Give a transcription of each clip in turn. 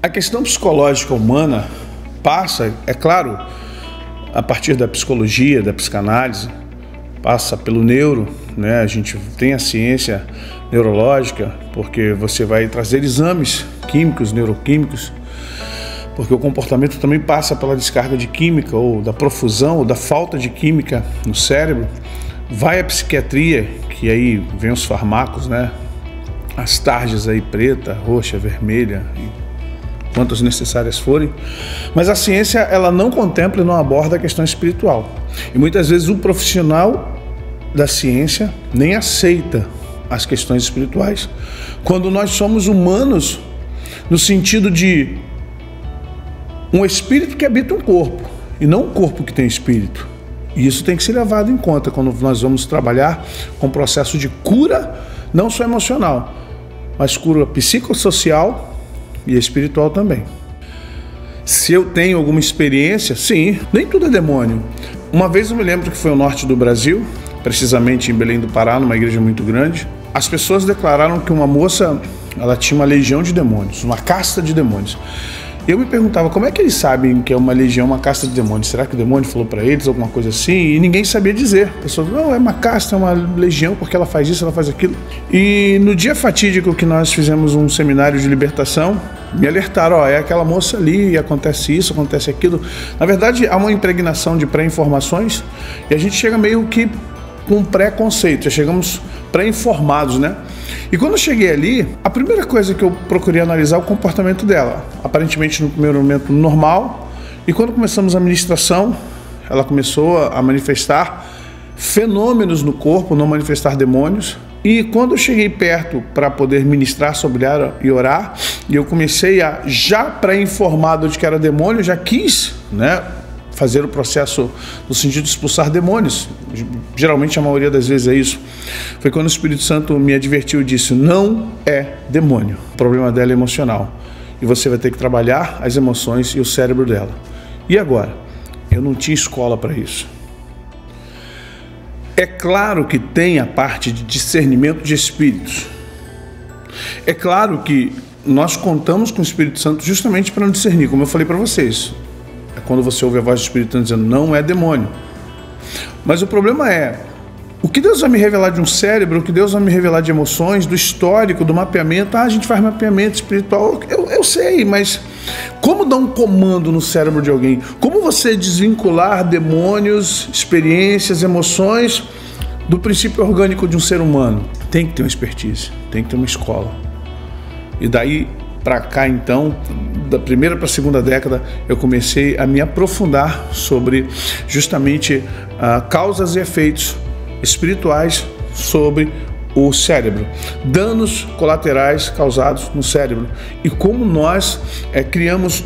A questão psicológica humana passa, é claro, a partir da psicologia, da psicanálise, passa pelo neuro, né? A gente tem a ciência neurológica, porque você vai trazer exames químicos, neuroquímicos, porque o comportamento também passa pela descarga de química, ou da profusão, ou da falta de química no cérebro. Vai a psiquiatria, que aí vem os fármacos, né? As tarjas aí, preta, roxa, vermelha, quantas necessárias forem, mas a ciência ela não contempla e não aborda a questão espiritual. E muitas vezes o profissional da ciência nem aceita as questões espirituais, quando nós somos humanos no sentido de um espírito que habita um corpo, e não um corpo que tem espírito. E isso tem que ser levado em conta quando nós vamos trabalhar com o processo de cura, não só emocional, mas cura psicossocial e espiritual também. Se eu tenho alguma experiência, sim, nem tudo é demônio. Uma vez eu me lembro que foi no norte do Brasil, precisamente em Belém do Pará, numa igreja muito grande. As pessoas declararam que uma moça, ela tinha uma legião de demônios, uma casta de demônios. Eu me perguntava, como é que eles sabem que é uma legião, uma casta de demônios? Será que o demônio falou para eles alguma coisa assim? E ninguém sabia dizer. A pessoa falou, não, é uma casta, é uma legião, porque ela faz isso, ela faz aquilo. E no dia fatídico que nós fizemos um seminário de libertação, me alertaram, ó, é aquela moça ali, e acontece isso, acontece aquilo. Na verdade, há uma impregnação de pré-informações, e a gente chega meio que com um pré-conceito, já chegamos pré-informados, né? E quando eu cheguei ali, a primeira coisa que eu procurei analisar é o comportamento dela. Aparentemente, no primeiro momento, normal. E quando começamos a ministração, ela começou a manifestar fenômenos no corpo, não manifestar demônios. E quando eu cheguei perto para poder ministrar sobre ela e orar, e eu comecei a, já pré-informado de que era demônio, já quis, né, fazer o processo no sentido de expulsar demônios. Geralmente a maioria das vezes é isso. Foi quando o Espírito Santo me advertiu e disse, não é demônio, o problema dela é emocional, e você vai ter que trabalhar as emoções e o cérebro dela. E agora? Eu não tinha escola para isso. É claro que tem a parte de discernimento de espíritos. É claro que nós contamos com o Espírito Santo justamente para não discernir, como eu falei para vocês. É quando você ouve a voz do Espírito Santo dizendo, não é demônio. Mas o problema é, o que Deus vai me revelar de um cérebro, o que Deus vai me revelar de emoções, do histórico, do mapeamento. Ah, a gente faz mapeamento espiritual, eu sei, mas como dar um comando no cérebro de alguém? Como você desvincular demônios, experiências, emoções do princípio orgânico de um ser humano? Tem que ter uma expertise, tem que ter uma escola. E daí para cá, então, da primeira para a segunda década, eu comecei a me aprofundar sobre justamente causas e efeitos espirituais sobre o cérebro, danos colaterais causados no cérebro, e como nós criamos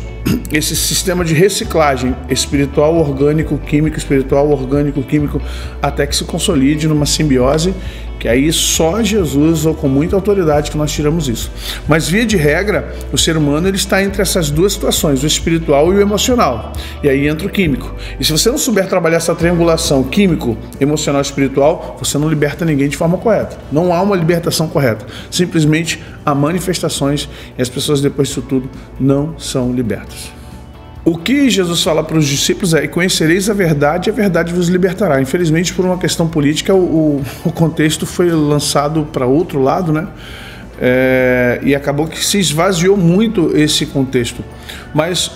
esse sistema de reciclagem espiritual, orgânico, químico, espiritual, orgânico, químico, até que se consolide numa simbiose, que aí só Jesus, ou com muita autoridade, que nós tiramos isso. Mas via de regra, o ser humano ele está entre essas duas situações, o espiritual e o emocional, e aí entra o químico. E se você não souber trabalhar essa triangulação químico, emocional e espiritual, você não liberta ninguém de forma correta. Não há uma libertação correta, simplesmente há manifestações, e as pessoas depois disso tudo não são libertas. O que Jesus fala para os discípulos é, e conhecereis a verdade vos libertará. Infelizmente, por uma questão política, o contexto foi lançado para outro lado, né? E acabou que se esvaziou muito esse contexto. Mas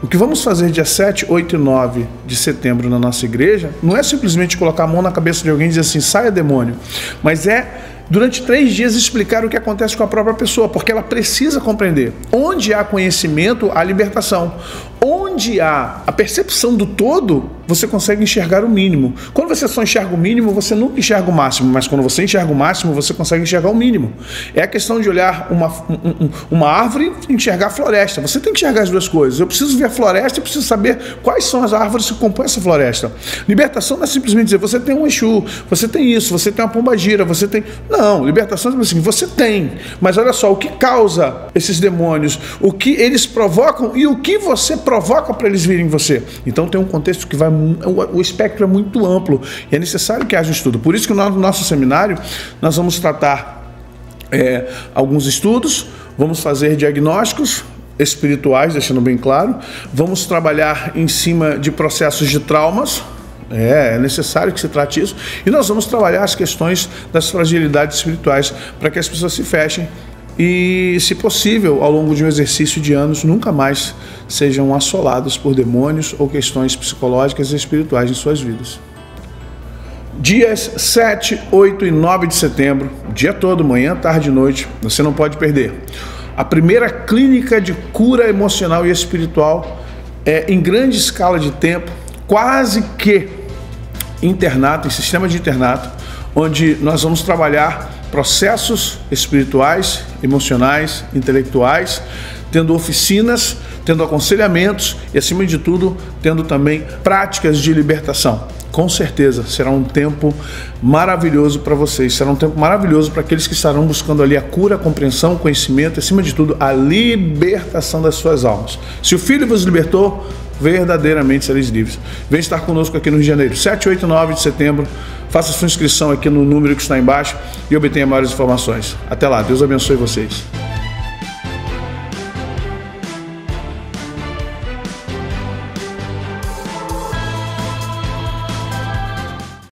o que vamos fazer dia 7, 8 e 9 de setembro na nossa igreja, não é simplesmente colocar a mão na cabeça de alguém e dizer assim, saia demônio, mas é durante 3 dias explicar o que acontece com a própria pessoa, porque ela precisa compreender. Onde há conhecimento, há libertação. Onde há a percepção do todo, você consegue enxergar o mínimo. Quando você só enxerga o mínimo, você nunca enxerga o máximo, mas quando você enxerga o máximo, você consegue enxergar o mínimo. É a questão de olhar uma árvore e enxergar a floresta. Você tem que enxergar as duas coisas. Eu preciso ver a floresta e preciso saber quais são as árvores que compõem essa floresta. Libertação não é simplesmente dizer, você tem um Exu, você tem isso, você tem uma pombagira, você tem... Não, libertação é assim, você tem. Mas olha só, o que causa esses demônios, o que eles provocam e o que você provoca para eles virem em você. Então tem um contexto que vai, o espectro é muito amplo e é necessário que haja um estudo. Por isso que no nosso seminário nós vamos tratar alguns estudos, vamos fazer diagnósticos, espirituais, deixando bem claro. Vamos trabalhar em cima de processos de traumas. É necessário que se trate isso. E nós vamos trabalhar as questões das fragilidades espirituais para que as pessoas se fechem e, se possível, ao longo de um exercício de anos, nunca mais sejam assolados por demônios ou questões psicológicas e espirituais em suas vidas. Dias 7, 8 e 9 de setembro, o dia todo, manhã, tarde e noite, você não pode perder. A primeira clínica de cura emocional e espiritual em grande escala de tempo, quase que internato, em sistema de internato, onde nós vamos trabalhar processos espirituais, emocionais, intelectuais, tendo oficinas, tendo aconselhamentos e, acima de tudo, tendo também práticas de libertação. Com certeza será um tempo maravilhoso para vocês, será um tempo maravilhoso para aqueles que estarão buscando ali a cura, a compreensão, o conhecimento e, acima de tudo, a libertação das suas almas. Se o Filho vos libertou, verdadeiramente sereis livres. Vem estar conosco aqui no Rio de Janeiro, 7, 8 e 9 de setembro. Faça sua inscrição aqui no número que está embaixo e obtenha maiores informações. Até lá, Deus abençoe vocês.